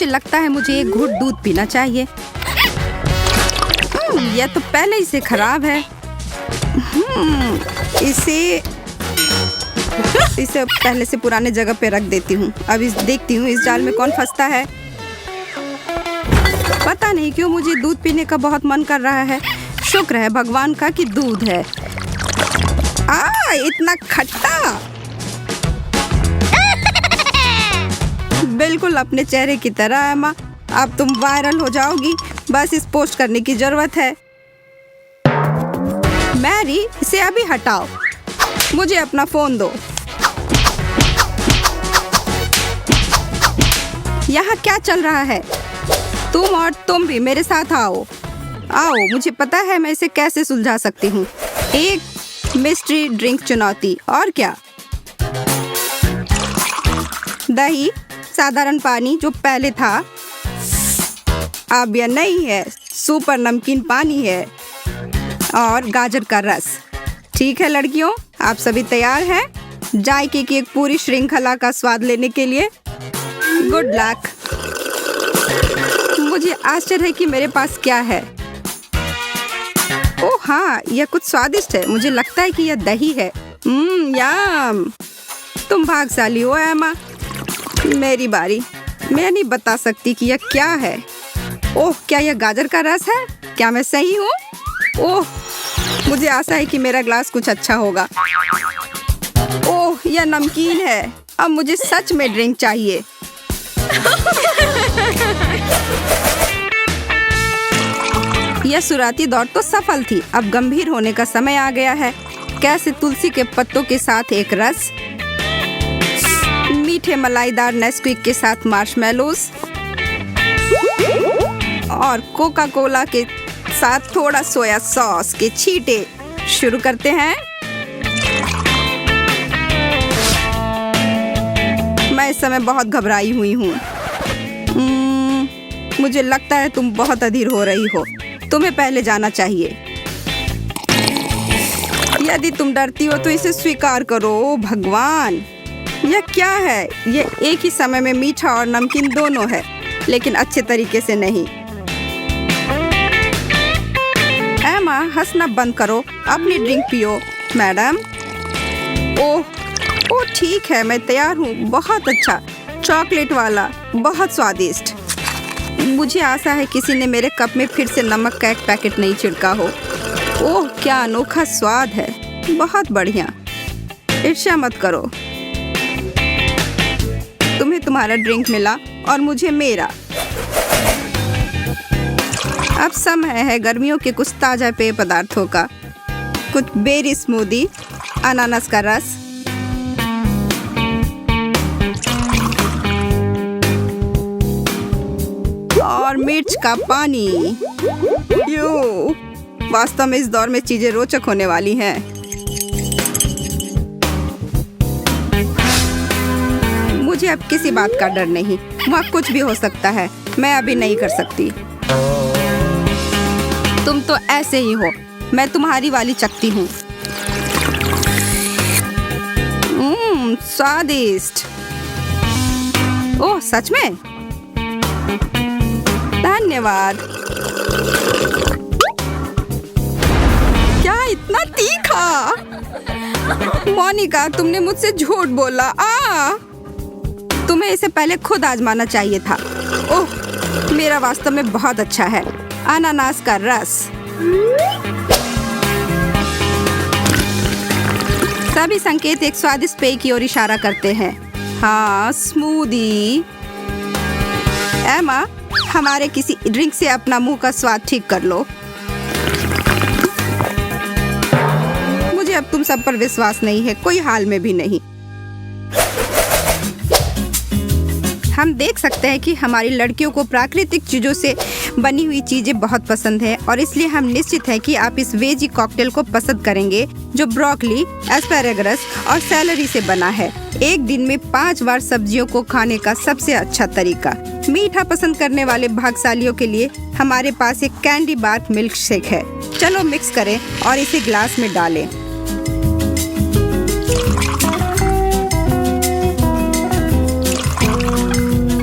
मुझे लगता है मुझे एक घूंट दूध पीना चाहिए। यह तो पहले ही से खराब है। इसे पहले से पुराने जगह पे रख देती हूँ। अब देखती हूँ इस जाल में कौन फंसता है। पता नहीं क्यों मुझे दूध पीने का बहुत मन कर रहा है। शुक्र है भगवान का कि दूध है। इतना खट्टा। बिल्कुल अपने चेहरे की तरह एमा। अब तुम वायरल हो जाओगी, बस इस पोस्ट करने की जरूरत है। मैरी, इसे अभी हटाओ। मुझे अपना फोन दो। यहाँ क्या चल रहा है? तुम और तुम भी मेरे साथ आओ। मुझे पता है मैं इसे कैसे सुलझा सकती हूँ। एक मिस्ट्री ड्रिंक चुनौती। और क्या? दही, साधारण पानी जो पहले था, अब यह नहीं है, सुपर नमकीन पानी है, और गाजर का रस। ठीक है लड़कियों, आप सभी तैयार हैं जायके की एक पूरी श्रृंखला का स्वाद लेने के लिए? Good luck. मुझे आश्चर्य है कि मेरे पास क्या है। ओह हाँ, यह कुछ स्वादिष्ट है। मुझे लगता है कि यह दही है। यम। तुम भाग्यशाली हो एमा। मेरी बारी। मैं नहीं बता सकती कि यह क्या है। ओह, क्या यह गाजर का रस है? क्या मैं सही हूँ? ओह, मुझे आशा है कि मेरा ग्लास कुछ अच्छा होगा। ओह, यह नमकीन है। अब मुझे सच में ड्रिंक चाहिए। यह शुरुआती दौड़ तो सफल थी। अब गंभीर होने का समय आ गया है। कैसे तुलसी के पत्तों के साथ एक रस, मीठे मलाईदार नेस्क्विक के साथ मार्शमेलोज और कोका कोला के साथ थोड़ा सोया सॉस के छींटे। शुरू करते हैं। मैं इस समय बहुत घबराई हुई हूँ। मुझे लगता है तुम बहुत अधीर हो रही हो। तुम्हें पहले जाना चाहिए। यदि तुम डरती हो तो इसे स्वीकार करो। ओ भगवान, यह क्या है? यह एक ही समय में मीठा और नमकीन दोनों है, लेकिन अच्छे तरीके से नहीं। एमा, हंसना बंद करो। अपनी ड्रिंक पियो मैडम। ओह ठीक है, मैं तैयार हूँ। बहुत अच्छा, चॉकलेट वाला, बहुत स्वादिष्ट। मुझे आशा है किसी ने मेरे कप में फिर से नमक का एक पैकेट नहीं छिड़का हो। ओह, क्या अनोखा स्वाद है। बहुत बढ़िया। ईर्ष्या मत करो। तुम्हें तुम्हारा ड्रिंक मिला और मुझे मेरा। अब समय है गर्मियों के कुछ ताजा पेय पदार्थों का। कुछ बेरी स्मूदी, अनानास का रस, और मिर्च का पानी। वास्तव में इस दौर में चीजें रोचक होने वाली हैं। मुझे अब किसी बात का डर नहीं। वहाँ कुछ भी हो सकता है। मैं अभी नहीं कर सकती। तुम तो ऐसे ही हो। मैं तुम्हारी वाली चकती हूँ। स्वादिष्ट। ओह, सच में? धन्यवाद। क्या इतना तीखा? मोनिका, तुमने मुझसे झूठ बोला। तुम्हें इसे पहले खुद आजमाना चाहिए था। ओह, मेरा वास्तव में बहुत अच्छा है। अनानास का रस। सभी संकेत एक स्वादिष्ट पेय की ओर इशारा करते हैं। हाँ, स्मूदी। एमा, हमारे किसी ड्रिंक से अपना मुंह का स्वाद ठीक कर लो। मुझे अब तुम सब पर विश्वास नहीं है, कोई हाल में भी नहीं। हम देख सकते हैं कि हमारी लड़कियों को प्राकृतिक चीजों से बनी हुई चीजें बहुत पसंद है, और इसलिए हम निश्चित है कि आप इस वेजी कॉकटेल को पसंद करेंगे जो ब्रोकली, एस्पैरागस और सैलरी से बना है। एक दिन में 5 बार सब्जियों को खाने का सबसे अच्छा तरीका। मीठा पसंद करने वाले भाग्यशालियों के लिए हमारे पास एक कैंडी बार मिल्क शेक है। चलो मिक्स करें और इसे ग्लास में डालें।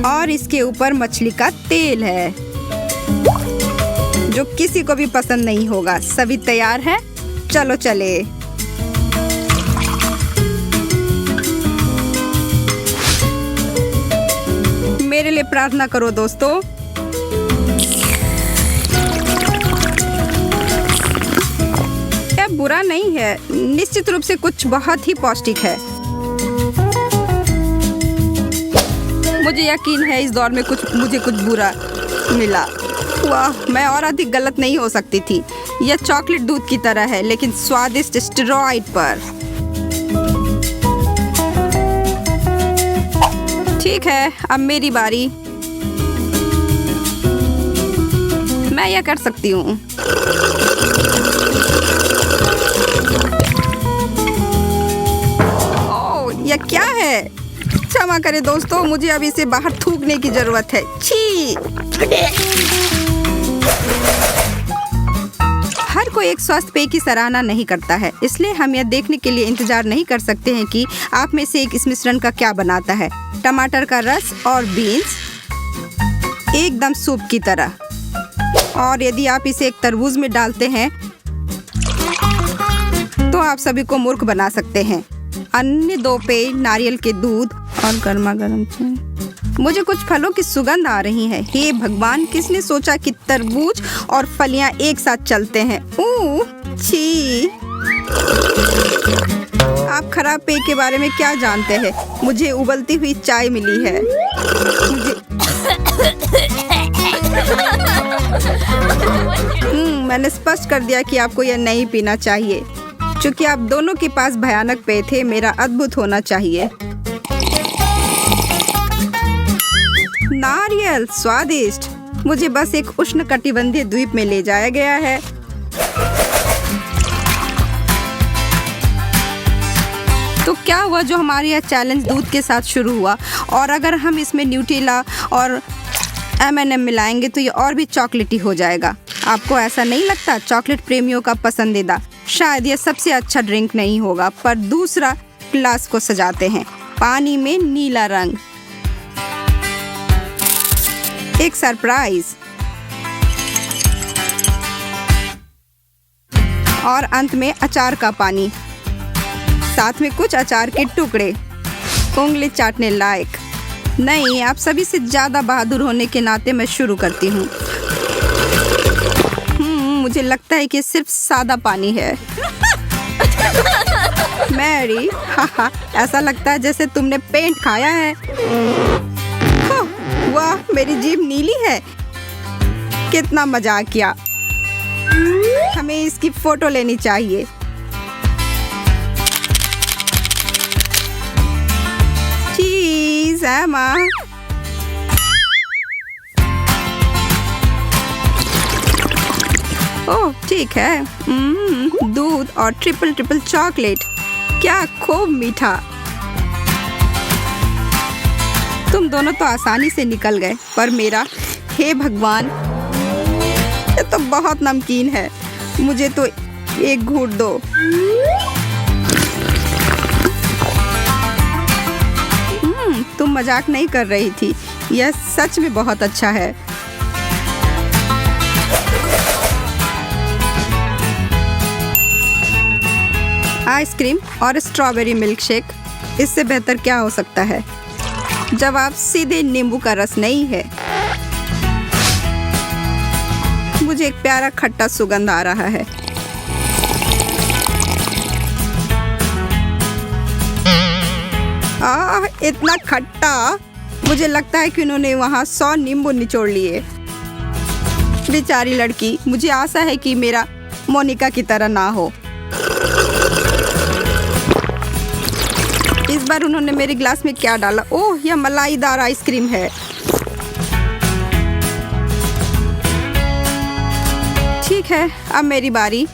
और इसके ऊपर मछली का तेल है, जो किसी को भी पसंद नहीं होगा। सभी तैयार हैं? चलो चले। मेरे लिए प्रार्थना करो दोस्तों। यह बुरा नहीं है, निश्चित रूप से कुछ बहुत ही पौष्टिक है। मुझे यकीन है इस दौर में मुझे कुछ बुरा मिला। वाह, मैं और अधिक गलत नहीं हो सकती थी। यह चॉकलेट दूध की तरह है, लेकिन स्वादिष्ट स्टेरॉइड पर। ठीक है, अब मेरी बारी। मैं यह कर सकती हूँ। ओह, यह क्या है? क्षमा करें दोस्तों, मुझे अब इसे बाहर थूकने की जरूरत है। छी! हर कोई एक स्वस्थ पेय की सराहना नहीं करता है, इसलिए हम यह देखने के लिए इंतजार नहीं कर सकते हैं कि आप में से एक इस मिश्रण का क्या बनाता है। टमाटर का रस और बीन्स, एकदम सूप की तरह। और यदि आप इसे एक तरबूज में डालते हैं तो आप सभी को मूर्ख बना सकते हैं। अन्य दो पेय नारियल के दूध और गर्मा गर्म चाय। मुझे कुछ फलों की सुगंध आ रही है। हे भगवान, किसने सोचा कि तरबूज और फलियां एक साथ चलते हैं? छी! आप खराब पेय के बारे में क्या जानते हैं? मुझे उबलती हुई चाय मिली है। मैंने स्पष्ट कर दिया कि आपको यह नहीं पीना चाहिए। चूंकि आप दोनों के पास भयानक पेय थे, मेरा अद्भुत होना चाहिए। नारियल स्वादिष्ट। मुझे बस एक उष्णकटिबंधीय द्वीप में ले जाया गया है। तो क्या हुआ जो हमारा यह चैलेंज दूध के साथ शुरू हुआ, और अगर हम इसमें न्यूटेला और M&M मिलाएंगे तो ये और भी चॉकलेटी हो जाएगा। आपको ऐसा नहीं लगता? चॉकलेट प्रेमियों का पसंदीदा। शायद यह सबसे अच्छा ड्रिंक नहीं होगा, पर दूसरा ग्लास को सजाते हैं। पानी में नीला रंग, एक सरप्राइज, और अंत में अचार का पानी, साथ में कुछ अचार के टुकड़े, उंगली चाटने लायक। नहीं, आप सभी से ज्यादा बहादुर होने के नाते मैं शुरू करती हूँ। मुझे लगता है कि सिर्फ सादा पानी है। मैरी, ऐसा लगता है जैसे तुमने पेंट खाया है। वाह, मेरी जीभ नीली है। कितना मजाक किया। हमें इसकी फोटो लेनी चाहिए। चीज एमा। ओह, ठीक है। दूध और ट्रिपल चॉकलेट, क्या खूब मीठा। तुम दोनों तो आसानी से निकल गए, पर मेरा, हे भगवान, ये तो बहुत नमकीन है। मुझे तो एक घूंट दो। तुम मजाक नहीं कर रही थी, यह सच में बहुत अच्छा है। आइसक्रीम और स्ट्रॉबेरी मिल्क शेक, इससे बेहतर क्या हो सकता है? जवाब सीधे नींबू का रस नहीं है। मुझे एक प्यारा खट्टा सुगंध आ रहा है। इतना खट्टा, मुझे लगता है कि उन्होंने वहाँ 100 नींबू निचोड़ लिए। बेचारी लड़की, मुझे आशा है कि मेरा मोनिका की तरह ना हो। इस बार उन्होंने मेरे गिलास में क्या डाला? ओह, यह मलाईदार आइसक्रीम है। ठीक है, अब मेरी बारी।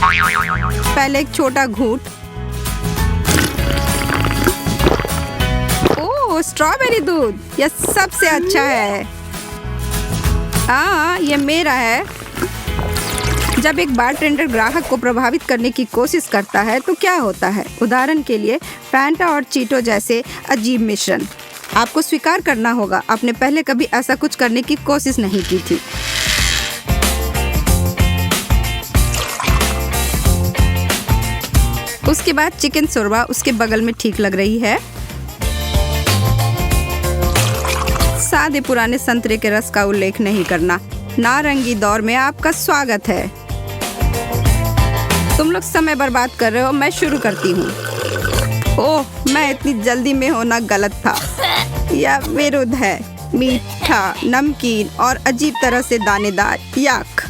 पहले एक छोटा घूंट। ओह, स्ट्रॉबेरी दूध, यह सबसे अच्छा है। हाँ, यह मेरा है। जब एक बारटेंडर ग्राहक को प्रभावित करने की कोशिश करता है तो क्या होता है? उदाहरण के लिए फैंटा और चीटो जैसे अजीब मिश्रण। आपको स्वीकार करना होगा, आपने पहले कभी ऐसा कुछ करने की कोशिश नहीं की थी। उसके बाद चिकन शोरबा उसके बगल में ठीक लग रही है। सादे पुराने संतरे के रस का उल्लेख नहीं करना। नारंगी दौर में आपका स्वागत है। तुम लोग समय बर्बाद कर रहे हो, मैं शुरू करती हूँ। ओह, मैं इतनी जल्दी में होना गलत था। यह विरुद्ध है, मीठा, नमकीन और अजीब तरह से दानेदार। याक,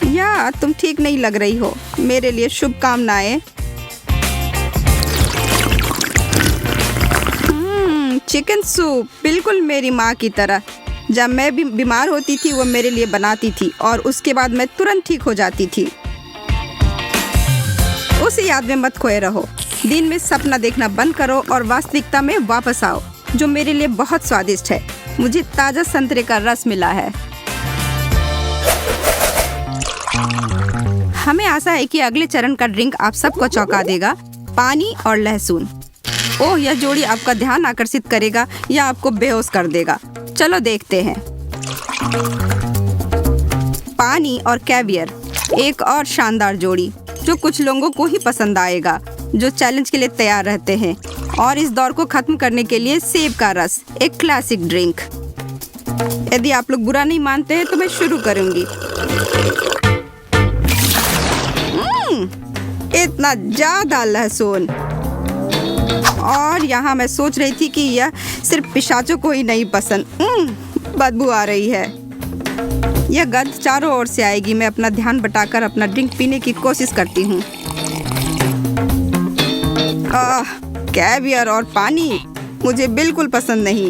या तुम ठीक नहीं लग रही हो। मेरे लिए शुभकामनाएं। चिकन सूप बिल्कुल मेरी माँ की तरह। जब मैं भी बीमार होती थी वो मेरे लिए बनाती थी और उसके बाद मैं तुरंत ठीक हो जाती थी। उसे याद में मत खोए रहो। दिन में सपना देखना बंद करो और वास्तविकता में वापस आओ, जो मेरे लिए बहुत स्वादिष्ट है। मुझे ताजा संतरे का रस मिला है। हमें आशा है कि अगले चरण का ड्रिंक आप सबको चौंका देगा। पानी और लहसुन। ओह, यह जोड़ी आपका ध्यान आकर्षित करेगा या आपको बेहोश कर देगा। चलो देखते हैं। पानी और कैवियर, एक और शानदार जोड़ी जो कुछ लोगों को ही पसंद आएगा, जो चैलेंज के लिए तैयार रहते हैं। और इस दौर को खत्म करने के लिए सेब का रस, एक क्लासिक ड्रिंक। यदि आप लोग बुरा नहीं मानते हैं तो मैं शुरू करूंगी। इतना ज्यादा लहसुन। और यहाँ मैं सोच रही थी कि यह सिर्फ पिशाचों को ही नहीं पसंद। बदबू आ रही है। यह गंध चारों ओर से आएगी। मैं अपना ध्यान बटाकर अपना ड्रिंक पीने की कोशिश करती हूँ। कैवियर और पानी मुझे बिल्कुल पसंद नहीं।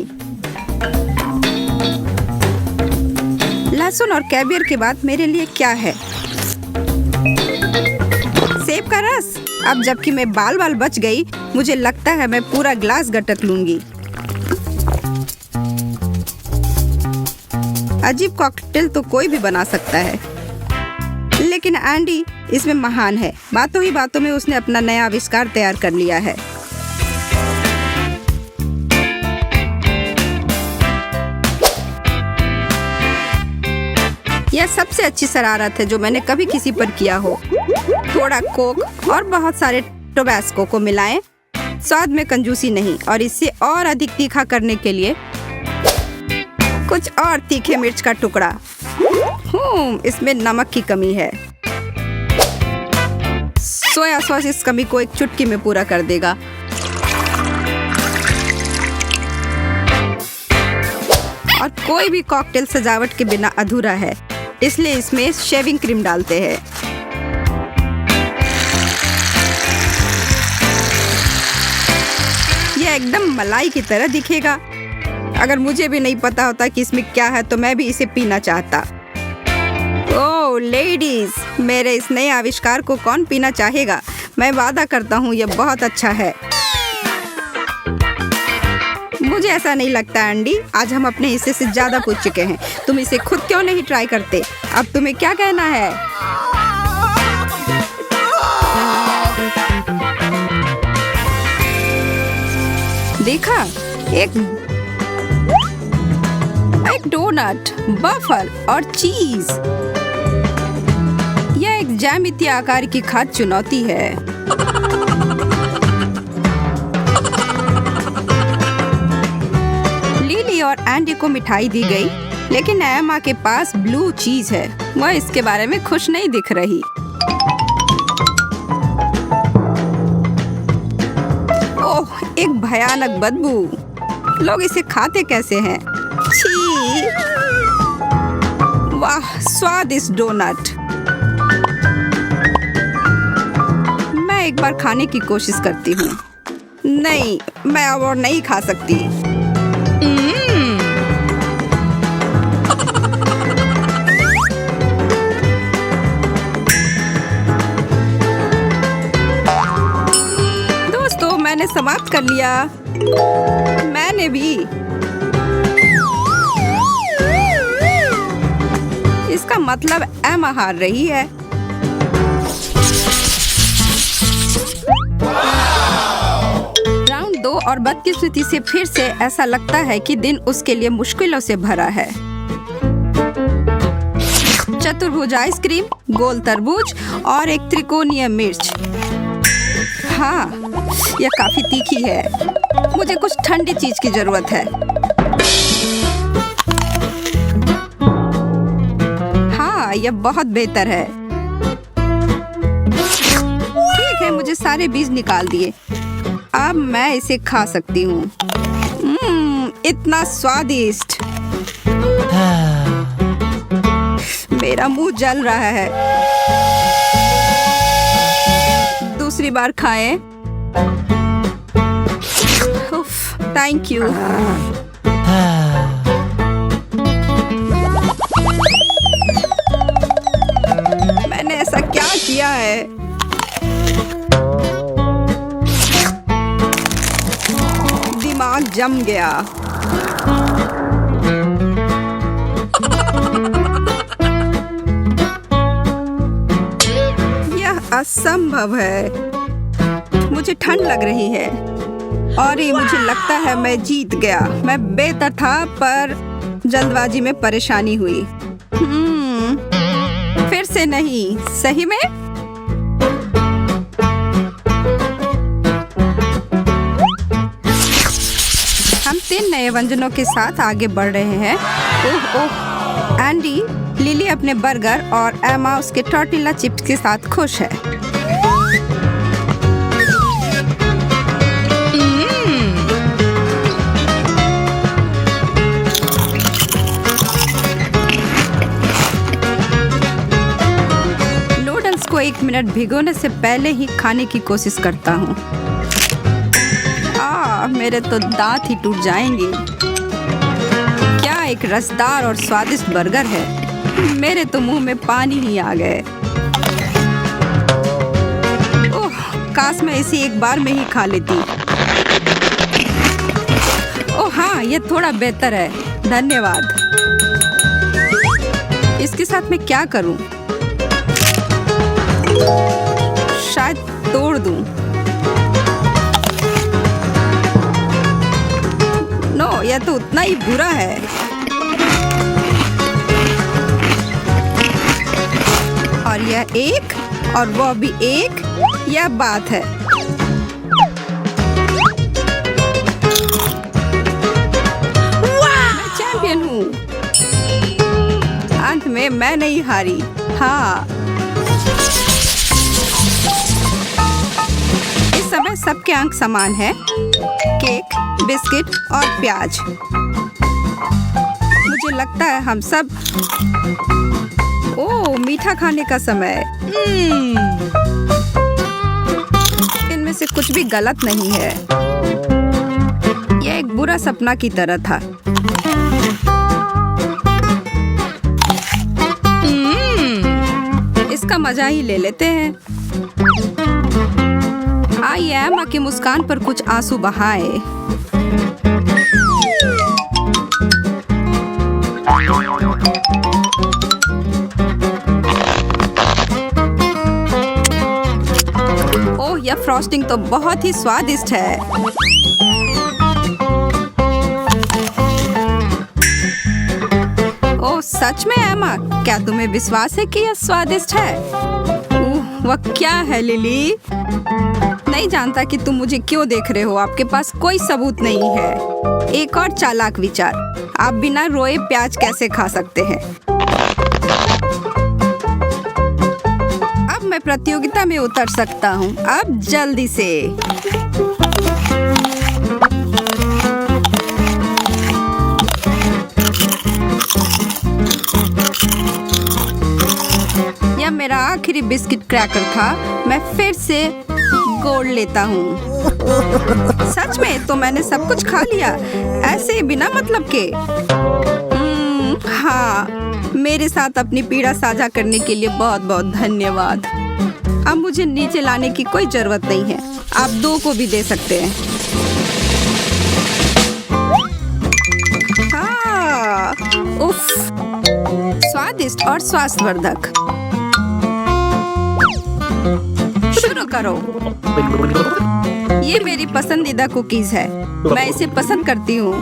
लहसुन और कैवियर के बाद मेरे लिए क्या है? सेब का रस। अब जबकि मैं बाल बाल बच गई, मुझे लगता है मैं पूरा ग्लास गटक लूंगी। अजीब कॉकटेल तो कोई भी बना सकता है, लेकिन एंडी इसमें महान है। बातों ही बातों में उसने अपना नया आविष्कार तैयार कर लिया है। यह सबसे अच्छी शरारत है जो मैंने कभी किसी पर किया हो। थोड़ा कोक और बहुत सारे टोबैस्को को मिलाएं। स्वाद में कंजूसी नहीं, और इसे और अधिक तीखा करने के लिए कुछ और तीखे मिर्च का टुकड़ा। इसमें नमक की कमी है। सोया सॉस इस कमी को एक चुटकी में पूरा कर देगा। और कोई भी कॉकटेल सजावट के बिना अधूरा है, इसलिए इसमें शेविंग क्रीम डालते हैं। यह एकदम मलाई की तरह दिखेगा। अगर मुझे भी नहीं पता होता कि इसमें क्या है तो मैं भी इसे पीना चाहता। ओह लेडीज, मेरे इस नए आविष्कार को कौन पीना चाहेगा? मैं वादा करता हूँ यह बहुत अच्छा है। मुझे ऐसा नहीं लगता एंडी, आज हम अपने हिस्से से ज्यादा पूछ चुके हैं। तुम इसे खुद क्यों नहीं ट्राई करते? अब तुम्हें क्या कहना है? देखा, एक डोनट, बफल और चीज। यह एक ज्यामितीय आकार की खाद्य चुनौती है। लिली और एंडी को मिठाई दी गई, लेकिन एमा के पास ब्लू चीज है। वह इसके बारे में खुश नहीं दिख रही। ओह, एक भयानक बदबू। लोग इसे खाते कैसे हैं? छी! वाह, स्वादिष्ट डोनट। मैं एक बार खाने की कोशिश करती हूँ। नहीं, मैं अब और नहीं खा सकती। दोस्तों, मैंने समाप्त कर लिया। मैंने भी। इसका मतलब एमा हार रही है। राउंड 2 और बदकिस्मती से फिर से ऐसा लगता है कि दिन उसके लिए मुश्किलों से भरा है। चतुर्भुज आइसक्रीम, गोल तरबूज और एक त्रिकोणीय मिर्च। हाँ, यह काफी तीखी है। मुझे कुछ ठंडी चीज की जरूरत है। हाँ, यह बहुत बेहतर है। ठीक है, मुझे सारे बीज निकाल दिए। अब मैं इसे खा सकती हूँ। इतना स्वादिष्ट। मेरा मुंह जल रहा है। दूसरी बार खाएं। Thank you. मैंने ऐसा क्या किया है? दिमाग जम गया। यह असंभव है। मुझे ठंड लग रही है और ये मुझे लगता है मैं जीत गया। मैं बेहतर था पर जल्दबाजी में परेशानी हुई। फिर से नहीं। सही में? हम 3 नए व्यंजनों के साथ आगे बढ़ रहे हैं। ओह, एंडी, लिली अपने बर्गर और एमा उसके टॉर्टिला चिप्स के साथ खुश है। नूडल्स को 1 मिनट भिगोने से पहले ही खाने की कोशिश करता हूँ। मेरे तो दांत ही टूट जाएंगे। क्या एक रसदार और स्वादिष्ट बर्गर है। मेरे तो मुंह में पानी ही आ गए। ओह, काश मैं इसे एक बार में ही खा लेती। ओह हाँ, ये थोड़ा बेहतर है। धन्यवाद। इसके साथ मैं क्या करूं? शायद तोड़ दूं। यह तो उतना ही बुरा है। और यह एक और वो भी एक, यह बात है। मैं चैंपियन हूँ। अंत में मैं नहीं हारी। हाँ, इस समय सबके अंक समान है। केक, बिस्किट और प्याज। मुझे लगता है हम सब। ओह, मीठा खाने का समय। इनमें से कुछ भी गलत नहीं है। यह एक बुरा सपना की तरह था। इसका मजा ही ले लेते हैं। आइए एमा की मुस्कान पर कुछ आंसू बहाए। ओह, यह फ्रॉस्टिंग तो बहुत ही स्वादिष्ट है। ओह सच में एमा, क्या तुम्हें विश्वास है कि यह स्वादिष्ट है? वह क्या है लिली? नहीं जानता कि तुम मुझे क्यों देख रहे हो। आपके पास कोई सबूत नहीं है। एक और चालाक विचार, आप बिना रोए प्याज कैसे खा सकते हैं? अब मैं प्रतियोगिता में उतर सकता हूँ। अब जल्दी से। यह मेरा आखिरी बिस्किट क्रैकर था। मैं फिर से गोल लेता हूँ। सच में? तो मैंने सब कुछ खा लिया ऐसे बिना मतलब के। हाँ, मेरे साथ अपनी पीड़ा साझा करने के लिए बहुत बहुत धन्यवाद। अब मुझे नीचे लाने की कोई जरूरत नहीं है। आप 2 को भी दे सकते हैं। हाँ, उफ, स्वादिष्ट और स्वास्थ्यवर्धक। शुरू शुरू करो। ये मेरी पसंदीदा कुकीज है, मैं इसे पसंद करती हूँ।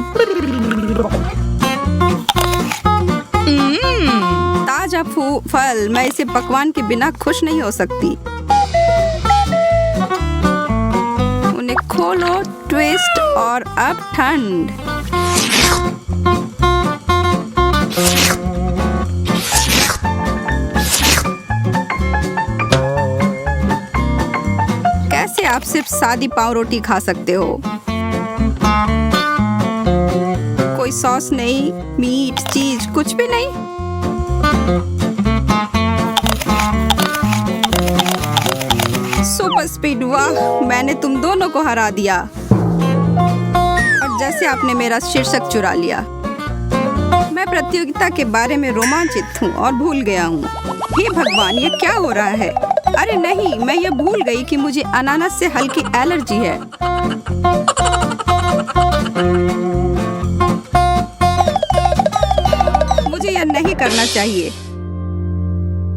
ताजा फल, मैं इसे पकवान के बिना खुश नहीं हो सकती। उन्हें खोलो, ट्विस्ट और अब ठंड। कैसे आप सिर्फ सादी पाव रोटी खा सकते हो? कोई सॉस नहीं, मीट, चीज कुछ भी नहीं। सुपर स्पीड, वाह, मैंने तुम दोनों को हरा दिया। और जैसे आपने मेरा शीर्षक चुरा लिया। मैं प्रतियोगिता के बारे में रोमांचित हूँ और भूल गया हूँ। हे भगवान, ये क्या हो रहा है? अरे नहीं, मैं ये भूल गई कि मुझे अनानास से हल्की एलर्जी है। मुझे यह नहीं करना चाहिए।